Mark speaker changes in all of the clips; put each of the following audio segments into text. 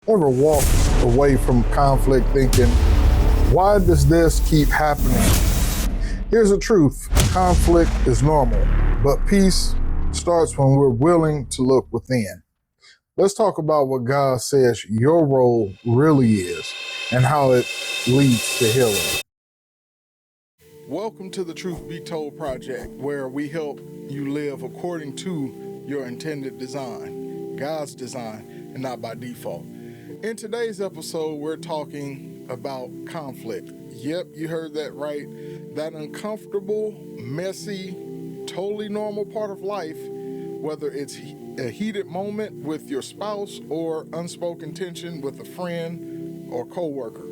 Speaker 1: Ever walked away from conflict thinking, why does this keep happening? Here's the truth. Conflict is normal, but peace starts when we're willing to look within. Let's talk about what God says your role really is and how it leads to healing. Welcome to the Truth Be Told Project, where we help you live according to your intended design, God's design, and not by default. In today's episode, we're talking about conflict. Yep, you heard that right. That uncomfortable, messy, totally normal part of life, whether it's a heated moment with your spouse or unspoken tension with a friend or coworker.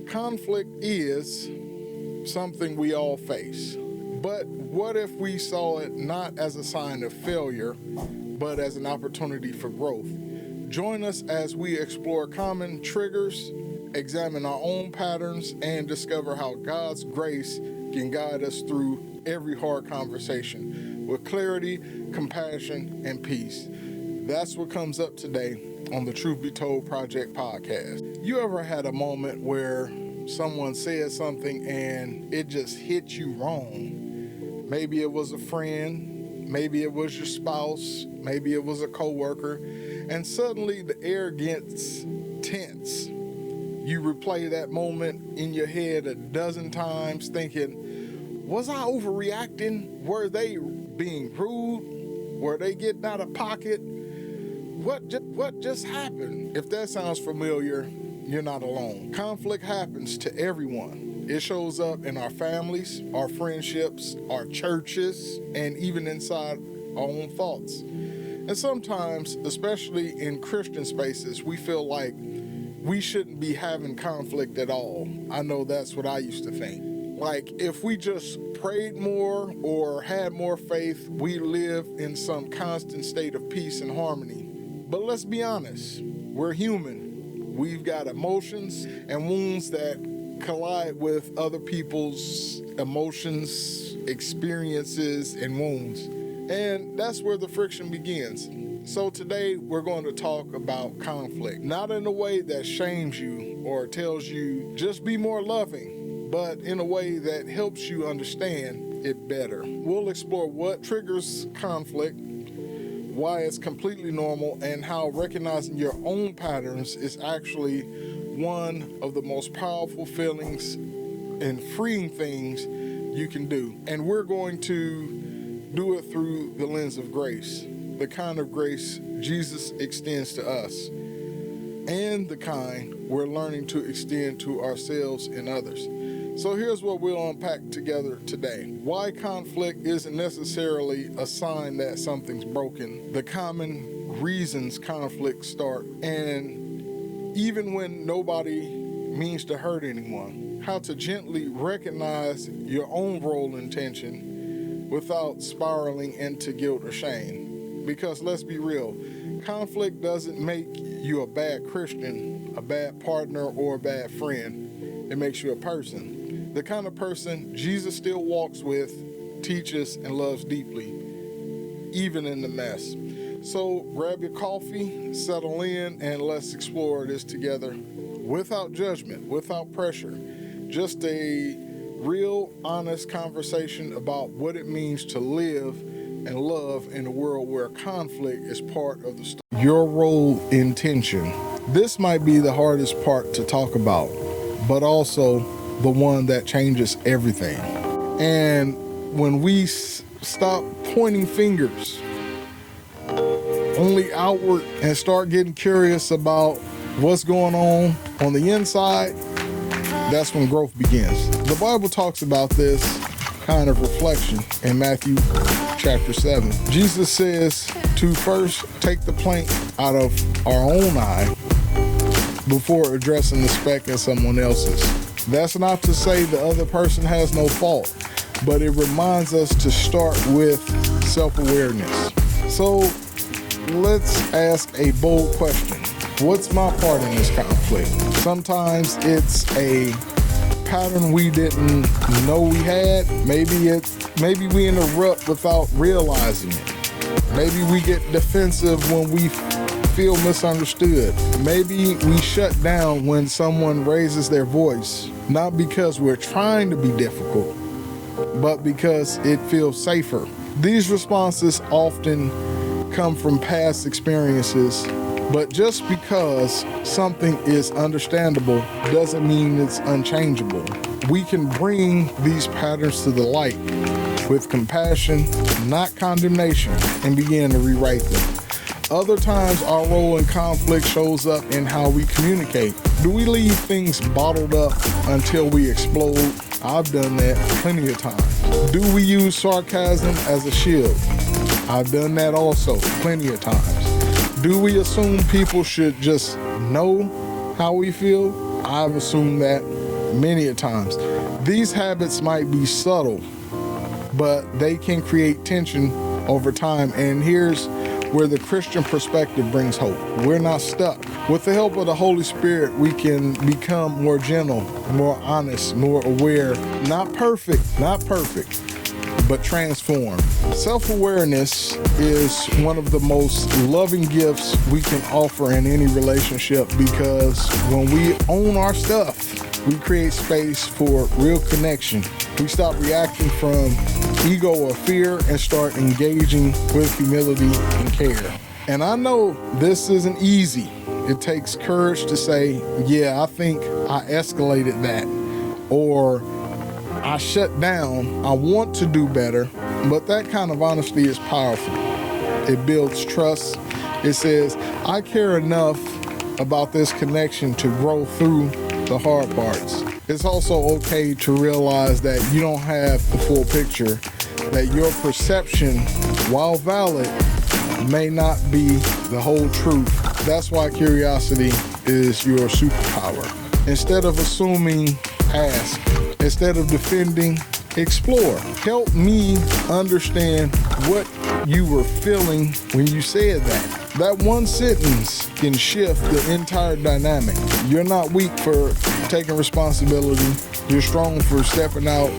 Speaker 1: Conflict is something we all face. But what if we saw it not as a sign of failure, but as an opportunity for growth? Join us as we explore common triggers, examine our own patterns, and discover how God's grace can guide us through every hard conversation with clarity, compassion, and peace. That's what comes up today on the Truth Be Told Project podcast. You ever had a moment where someone said something and it just hit you wrong? Maybe it was a friend, maybe it was your spouse, maybe it was a coworker, and suddenly the air gets tense. You replay that moment in your head a dozen times thinking, was I overreacting? Were they being rude? Were they getting out of pocket? What just happened? If that sounds familiar, you're not alone. Conflict happens to everyone. It shows up in our families, our friendships, our churches, and even inside our own thoughts. And sometimes, especially in Christian spaces, we feel like we shouldn't be having conflict at all. I know that's what I used to think. Like, if we just prayed more or had more faith, we live in some constant state of peace and harmony. But let's be honest, we're human. We've got emotions and wounds that collide with other people's emotions, experiences, and wounds. And that's where the friction begins. So today we're going to talk about conflict, not in a way that shames you or tells you just be more loving, but in a way that helps you understand it better. We'll explore what triggers conflict, why it's completely normal, and how recognizing your own patterns is actually one of the most powerful feelings and freeing things you can do. And we're going to do it through the lens of grace, the kind of grace Jesus extends to us, and the kind we're learning to extend to ourselves and others. So here's what we'll unpack together today. Why conflict isn't necessarily a sign that something's broken, the common reasons conflicts start, and even when nobody means to hurt anyone, how to gently recognize your own role and tension without spiraling into guilt or shame. Because let's be real, conflict doesn't make you a bad Christian, a bad partner, or a bad friend. It makes you a person. The kind of person Jesus still walks with, teaches, and loves deeply, even in the mess. So grab your coffee, settle in, and let's explore this together without judgment, without pressure. Just a real, honest conversation about what it means to live and love in a world where conflict is part of the story. Your role in tension. This might be the hardest part to talk about, but also the one that changes everything. And when we stop pointing fingers only outward and start getting curious about what's going on the inside, that's when growth begins. The Bible talks about this kind of reflection in Matthew chapter 7. Jesus says to first take the plank out of our own eye before addressing the speck in someone else's. That's not to say the other person has no fault, but it reminds us to start with self-awareness. So let's ask a bold question. What's my part in this conflict? Sometimes it's a pattern we didn't know we had. Maybe we interrupt without realizing it. Maybe we get defensive when we feel misunderstood. Maybe we shut down when someone raises their voice, not because we're trying to be difficult, but because it feels safer. These responses often come from past experiences, but just because something is understandable doesn't mean it's unchangeable. We can bring these patterns to the light with compassion, not condemnation, and begin to rewrite them. Other times, our role in conflict shows up in how we communicate. Do we leave things bottled up until we explode? I've done that plenty of times. Do we use sarcasm as a shield? I've done that also plenty of times. Do we assume people should just know how we feel? I've assumed that many a times. These habits might be subtle, but they can create tension over time. And here's where the Christian perspective brings hope. We're not stuck. With the help of the Holy Spirit, we can become more gentle, more honest, more aware. Not perfect, but transformed. Self-awareness is one of the most loving gifts we can offer in any relationship, because when we own our stuff, we create space for real connection. We stop reacting from ego or fear and start engaging with humility and care. And I know this isn't easy. It takes courage to say, yeah, I think I escalated that, or I shut down. I want to do better. But that kind of honesty is powerful. It builds trust. It says, I care enough about this connection to grow through the hard parts. It's also okay to realize that you don't have the full picture, that your perception, while valid, may not be the whole truth. That's why curiosity is your superpower. Instead of assuming, ask. Instead of defending, explore. Help me understand what you were feeling when you said that. That one sentence can shift the entire dynamic. You're not weak for taking responsibility. You're strong for stepping out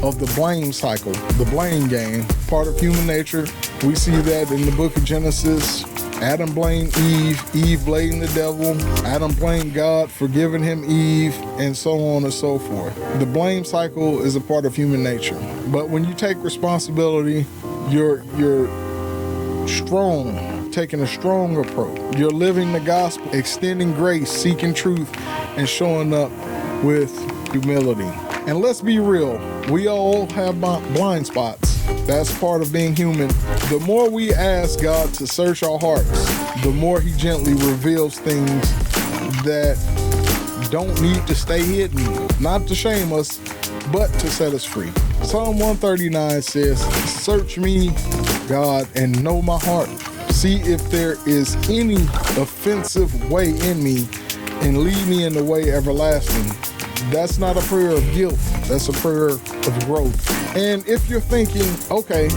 Speaker 1: of the blame cycle, the blame game. Part of human nature. We see that in the book of Genesis. Adam blamed Eve, Eve blamed the devil, Adam blamed God for giving him Eve, and so on and so forth. The blame cycle is a part of human nature. But when you take responsibility, you're strong, taking a strong approach. You're living the gospel, extending grace, seeking truth, and showing up with humility. And let's be real, we all have blind spots. That's part of being human. The more we ask God to search our hearts, the more He gently reveals things that don't need to stay hidden, not to shame us, but to set us free. Psalm 139 says, search me, God, and know my heart. See if there is any offensive way in me, and lead me in the way everlasting. That's not a prayer of guilt. That's a prayer of growth. And if you're thinking, okay,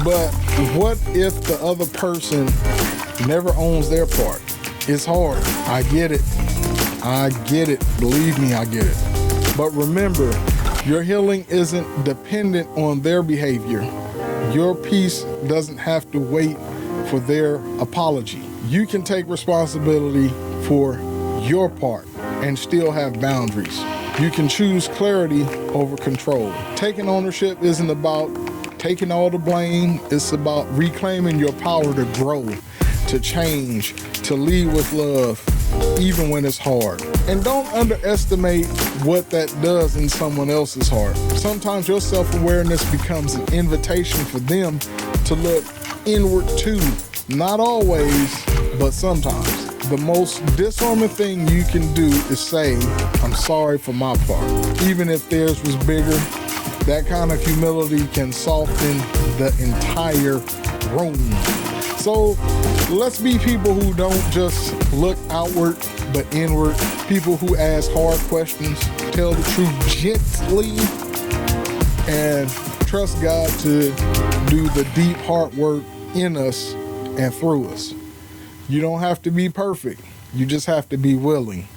Speaker 1: but what if the other person never owns their part? It's hard. I get it. Believe me, I get it. But remember, your healing isn't dependent on their behavior. Your peace doesn't have to wait for their apology. You can take responsibility for your part and still have boundaries. You can choose clarity over control. Taking ownership isn't about taking all the blame. It's about reclaiming your power to grow, to change, to lead with love, even when it's hard. And don't underestimate what that does in someone else's heart. Sometimes your self-awareness becomes an invitation for them to look inward too. Not always, but sometimes. The most disarming thing you can do is say, I'm sorry for my part. Even if theirs was bigger, that kind of humility can soften the entire room. So let's be people who don't just look outward, but inward. People who ask hard questions, tell the truth gently, and trust God to do the deep heart work in us and through us. You don't have to be perfect. You just have to be willing.